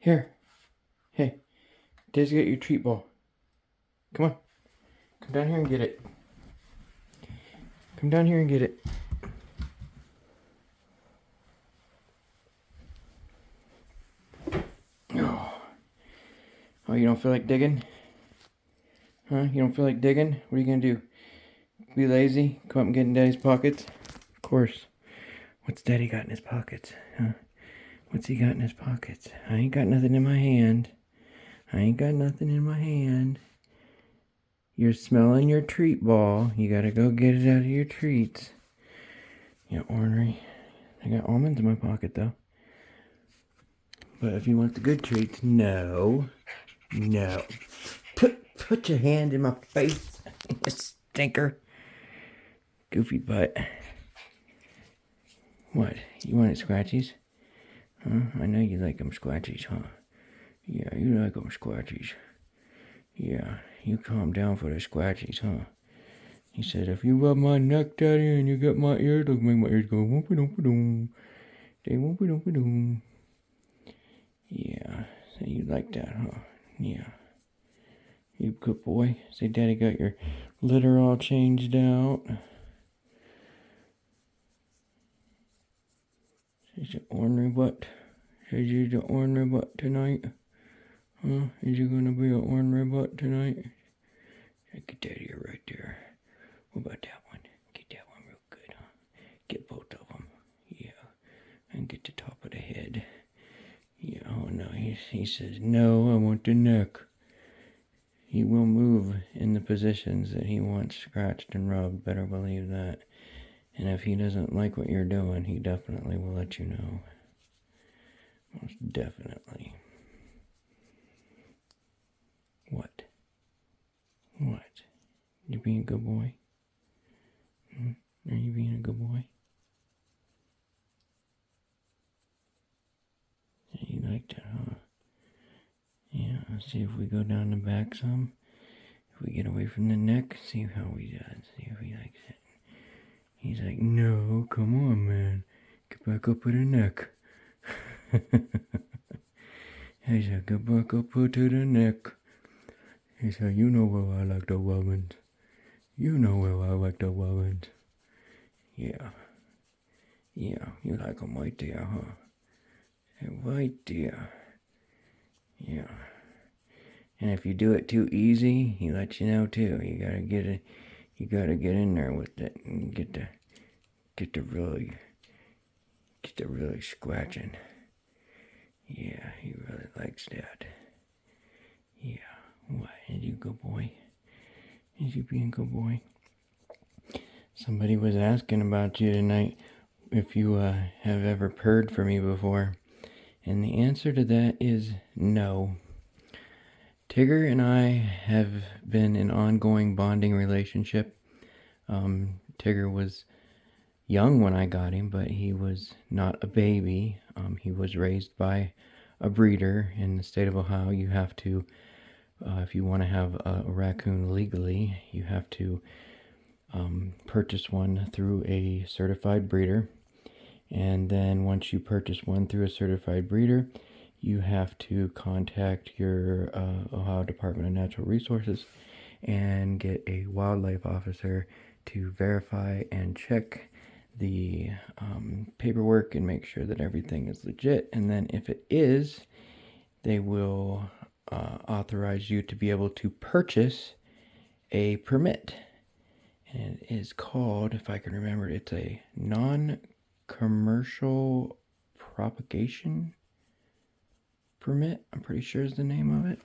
Here. Hey. Dad's got your treat ball. Come on. Come down here and get it. Come down here and get it. Oh, you don't feel like digging? Huh? You don't feel like digging? What are you gonna do? Be lazy? Come up and get in Daddy's pockets? Of course. What's Daddy got in his pockets? Huh? What's he got in his pockets? I ain't got nothing in my hand. I ain't got nothing in my hand. You're smelling your treat ball. You gotta go get it out of your treats. You ornery. I got almonds in my pocket though. But if you want the good treats, no. No. Put your hand in my face, you stinker. Goofy butt. What? You want it scratchies? Huh? I know you like them scratchies, huh? Yeah, you like them scratchies. Yeah, you calm down for the scratchies, huh? He said, if you rub my neck, Daddy, and you get my ear, it'll make my ears go whoopie doopie doom. They whoopie doopie doom. Yeah, so you like that, huh? Yeah. You good boy. Say, Daddy got your litter all changed out. Is it ornery butt? Says you the ornery butt tonight? Huh? Is you gonna be an ornery butt tonight? Get that ear right there. What about that one? Get that one real good, huh? Get both of them. Yeah. And get the top of the head. Yeah, oh no, he says, no, I want the neck. He will move in the positions that he wants scratched and rubbed, better believe that. And if he doesn't like what you're doing, he definitely will let you know. Most definitely. What? What? You being a good boy? Are you being a good boy? Yeah, you like that, huh? Yeah, let's see if we go down the back some. If we get away from the neck, see how he does. See if he likes it. He's like, no, come on, man. Get back up to the neck. He said, get back up to the neck. He said, you know where I like the rubbins. You know where I like the rubbins. Yeah. Yeah, you like them right there, huh? Right there. Yeah. And if you do it too easy, he lets you know too. You gotta get it. You gotta get in there with it and get the really scratching. Yeah, he really likes that. Yeah. What? Is you a good boy? Is you being a good boy? Somebody was asking about you tonight if you have ever purred for me before. And the answer to that is no. Tigger and I have been an ongoing bonding relationship. Tigger was young when I got him, but he was not a baby. He was raised by a breeder in the state of Ohio. You have to, if you want to have a raccoon legally, you have to purchase one through a certified breeder. And then once you purchase one through a certified breeder, you have to contact your Ohio Department of Natural Resources and get a wildlife officer to verify and check the paperwork and make sure that everything is legit. And then if it is, they will authorize you to be able to purchase a permit. And it is called, if I can remember, it's a non-commercial propagation permit, I'm pretty sure is the name of it.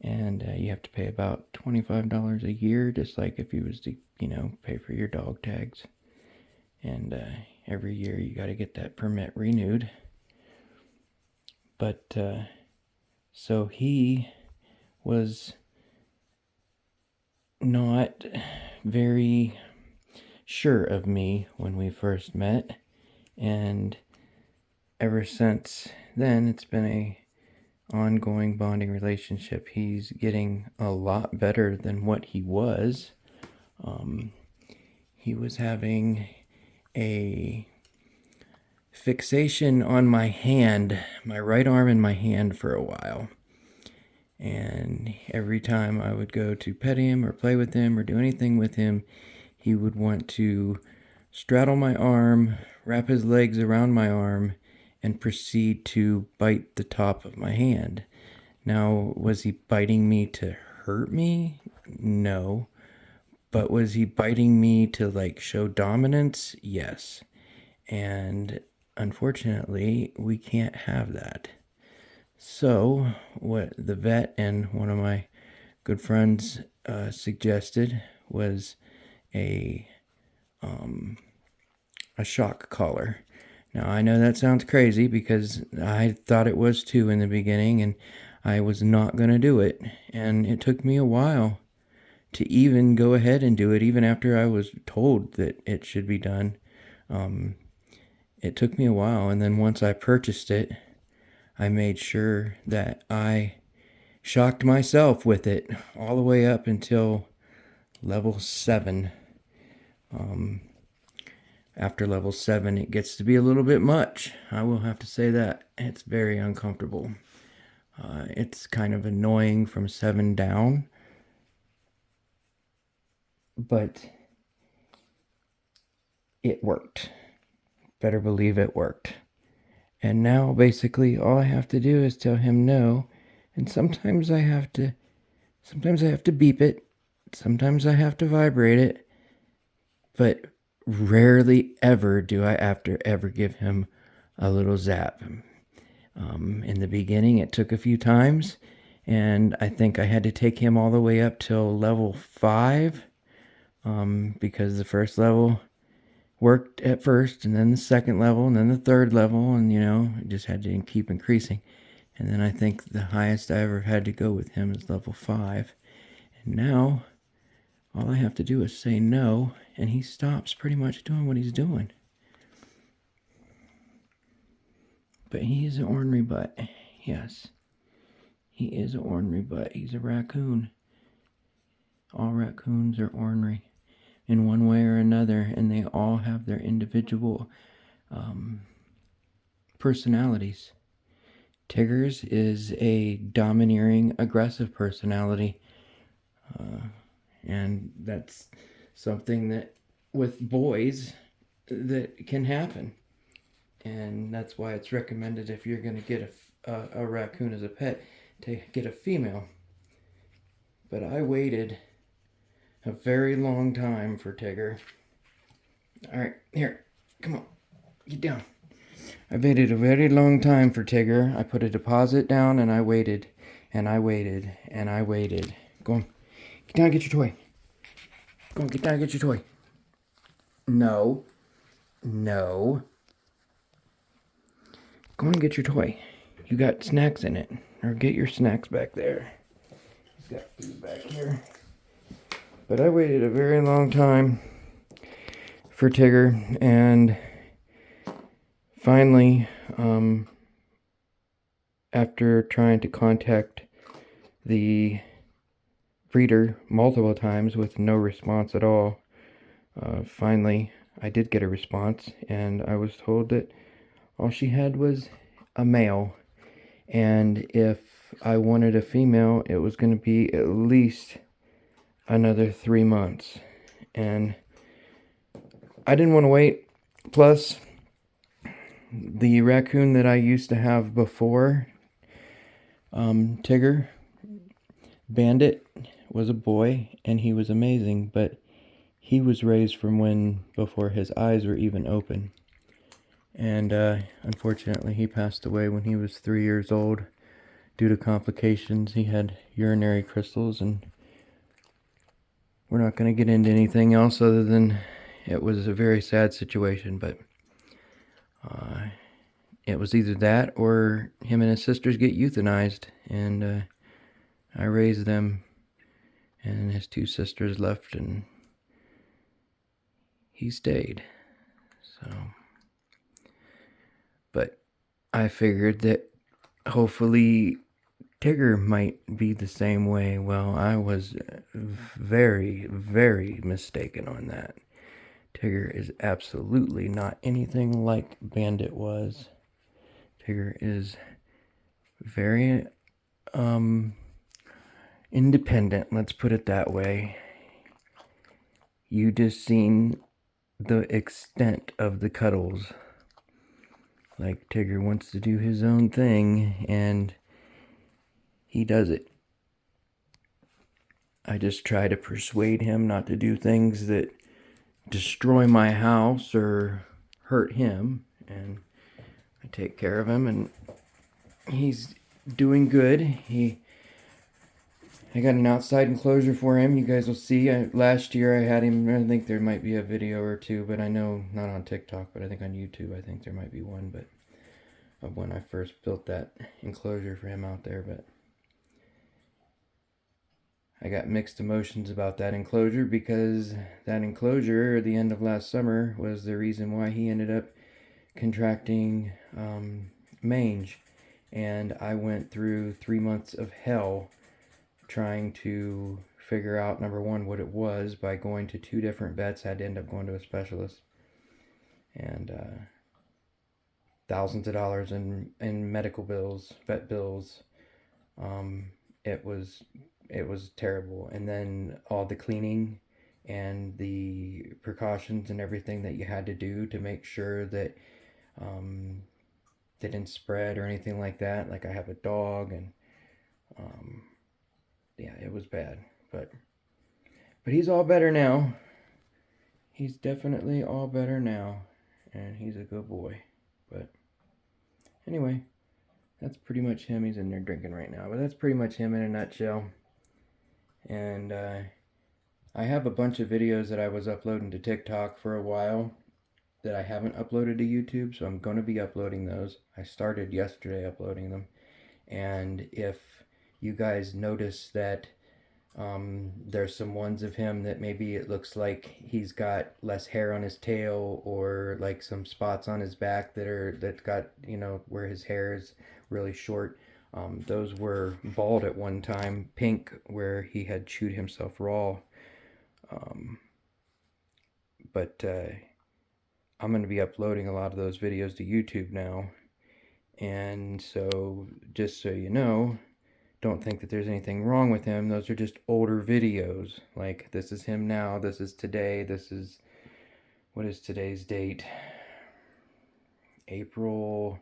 And you have to pay about $25 a year, just like if you was to, pay for your dog tags. And every year you got to get that permit renewed. But so he was not very sure of me when we first met, and ever since then it's been a ongoing bonding relationship. He's getting a lot better than what he was. He was having a fixation on my hand, my right arm and my hand for a while. And every time I would go to pet him or play with him or do anything with him, he would want to straddle my arm, wrap his legs around my arm, and proceed to bite the top of my hand. Now, was he biting me to hurt me? No. But was he biting me to like show dominance? Yes. And unfortunately, we can't have that. So, what the vet and one of my good friends suggested was a shock collar. Now, I know that sounds crazy because I thought it was too in the beginning, and I was not going to do it. And it took me a while to even go ahead and do it, even after I was told that it should be done. It took me a while, and then once I purchased it, I made sure that I shocked myself with it all the way up until level 7. After level 7, it gets to be a little bit much. I will have to say that. It's very uncomfortable. It's kind of annoying from 7 down. But it worked. Better believe it worked. And now basically all I have to do is tell him no. And sometimes I have to beep it. Sometimes I have to vibrate it. But rarely ever do I ever give him a little zap. In the beginning it took a few times, and I think I had to take him all the way up till level 5, because the first level worked at first, and then the second level, and then the third level, and it just had to keep increasing. And then I think the highest I ever had to go with him is level 5. And now all I have to do is say no, and he stops pretty much doing what he's doing. But he is an ornery butt. Yes, he is an ornery butt. He's a raccoon. All raccoons are ornery in one way or another, and they all have their individual personalities. Tigger's is a domineering, aggressive personality, and that's something that with boys that can happen, and that's why it's recommended if you're going to get a raccoon as a pet to get a female. But I waited a very long time for Tigger. Alright, here, come on, get down. I waited a very long time for Tigger. I put a deposit down and I waited, and I waited, and I waited. Go on, get down and get your toy. Go on, get down and get your toy. No. No. Go on and get your toy. You got snacks in it. Or get your snacks back there. He's got food back here. But I waited a very long time for Tigger, and finally, after trying to contact the breeder multiple times with no response at all, finally I did get a response, and I was told that all she had was a male, and if I wanted a female, it was going to be at least another 3 months, and I didn't want to wait. Plus, the raccoon that I used to have before Tigger, Bandit, was a boy, and he was amazing, but he was raised from before his eyes were even open, and unfortunately he passed away when he was 3 years old due to complications. He had urinary crystals, and we're not going to get into anything else other than it was a very sad situation, but it was either that or him and his sisters get euthanized, and I raised them, and his 2 sisters left, and he stayed. So, but I figured that hopefully Tigger might be the same way. Well, I was very, very mistaken on that. Tigger is absolutely not anything like Bandit was. Tigger is very independent, let's put it that way. You just seen the extent of the cuddles. Like, Tigger wants to do his own thing, and he does it. I just try to persuade him not to do things that destroy my house or hurt him, and I take care of him, and he's doing good. I got an outside enclosure for him. You guys will see. Last year I had him. I think there might be a video or two, but I know not on TikTok, but I think on YouTube. I think there might be one, but of when I first built that enclosure for him out there. But I got mixed emotions about that enclosure, because that enclosure at the end of last summer was the reason why he ended up contracting mange, and I went through 3 months of hell trying to figure out, number one, what it was by going to 2 different vets. I had to end up going to a specialist, and thousands of dollars in medical bills, vet bills. It was terrible. And then all the cleaning and the precautions and everything that you had to do to make sure that they didn't spread or anything like that. Like, I have a dog, and yeah, it was bad. But he's all better now. He's definitely all better now, and he's a good boy. But anyway, that's pretty much him. He's in there drinking right now, but that's pretty much him in a nutshell. And I have a bunch of videos that I was uploading to TikTok for a while that I haven't uploaded to YouTube, so I'm going to be uploading those. I started yesterday uploading them, and if you guys notice that there's some ones of him that maybe it looks like he's got less hair on his tail, or like some spots on his back that got, you know, where his hair is really short. Those were bald at one time, pink, where he had chewed himself raw. But I'm going to be uploading a lot of those videos to YouTube now. And so, just so you know, don't think that there's anything wrong with him. Those are just older videos. Like, this is him now. This is today. This is, what is today's date? April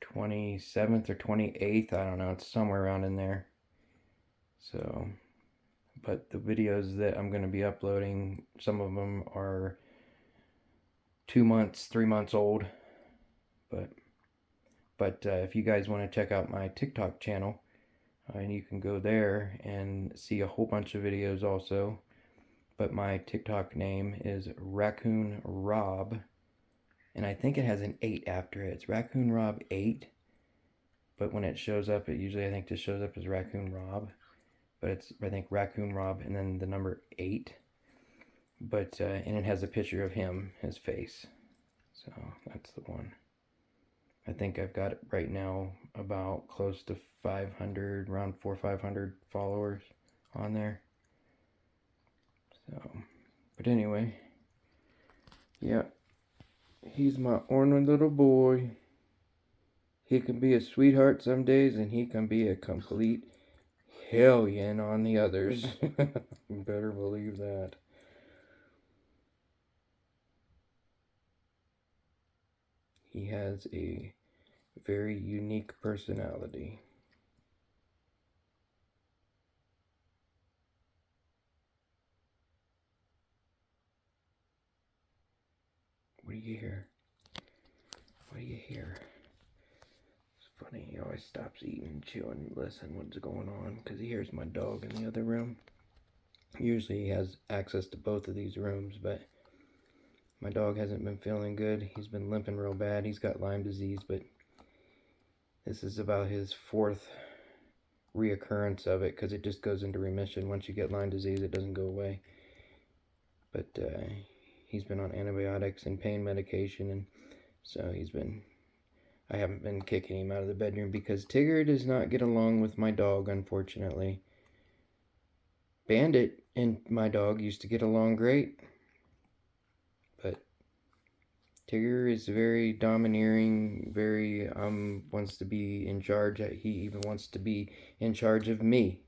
27th or 28th. I don't know. It's somewhere around in there. So, but the videos that I'm going to be uploading, some of them are 2 months, 3 months old. But if you guys want to check out my TikTok channel, and you can go there and see a whole bunch of videos also. But my TikTok name is Raccoon Rob, and I think it has an 8 after it. It's Raccoon Rob 8, but when it shows up, it usually, I think, just shows up as Raccoon Rob. But it's, I think, Raccoon Rob and then the number 8. But and it has a picture of him, his face. So that's the one. I think I've got right now about close to 500, around 400 or 500 followers on there. So, but anyway, yeah, he's my ornery little boy. He can be a sweetheart some days, and he can be a complete hellion on the others. You better believe that. He has a very unique personality. What do you hear? What do you hear? It's funny, he always stops eating and chewing and listen what's going on, because he hears my dog in the other room. Usually he has access to both of these rooms, but my dog hasn't been feeling good. He's been limping real bad. He's got Lyme disease, but this is about his 4th reoccurrence of it, because it just goes into remission. Once you get Lyme disease, it doesn't go away. But he's been on antibiotics and pain medication, and so I haven't been kicking him out of the bedroom, because Tigger does not get along with my dog, unfortunately. Bandit and my dog used to get along great. Tigger is very domineering, very wants to be in charge. He even wants to be in charge of me.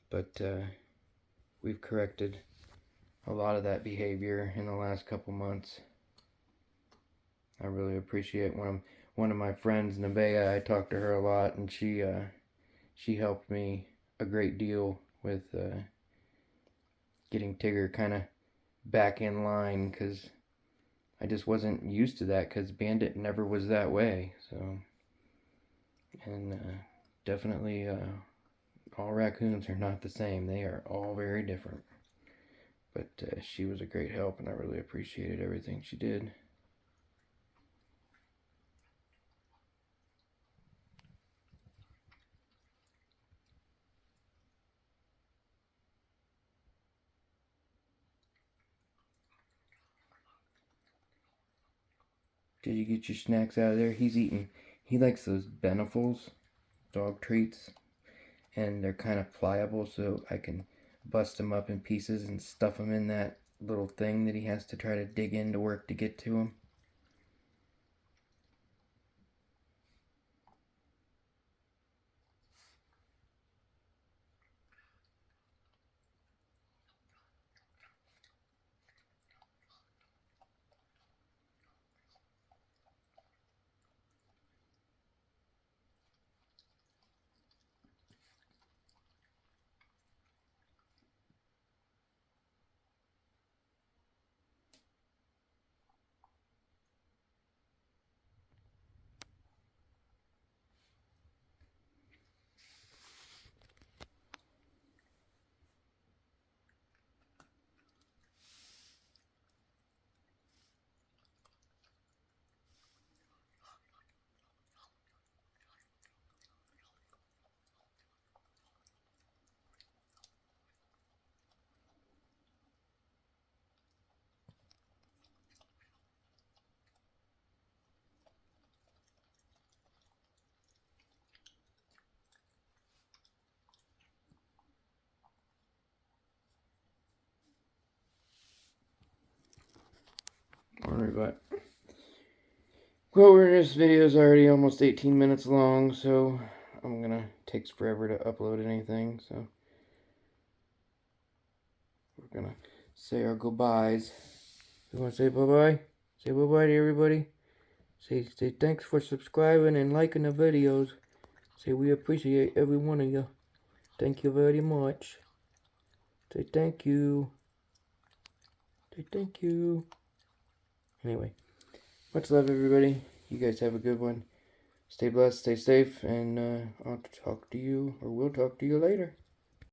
But we've corrected a lot of that behavior in the last couple months. I really appreciate one of my friends, Nevaeh. I talked to her a lot, and she helped me a great deal with getting Tigger kind of back in line, because I just wasn't used to that, because Bandit never was that way. So, and definitely all raccoons are not the same. They are all very different. But she was a great help, and I really appreciated everything she did. Did you get your snacks out of there? He's eating. He likes those Benefals dog treats, and they're kind of pliable, so I can bust them up in pieces and stuff them in that little thing that he has to try to dig into work to get to them. Alright, but well, this video is already almost 18 minutes long, so I'm gonna takes forever to upload anything, so we're gonna say our goodbyes. You wanna say bye-bye? Say bye-bye to everybody. Say thanks for subscribing and liking the videos. Say we appreciate every one of you. Thank you very much. Say thank you. Say thank you. Anyway, much love, everybody. You guys have a good one. Stay blessed, stay safe, and I'll talk to you, or we'll talk to you later.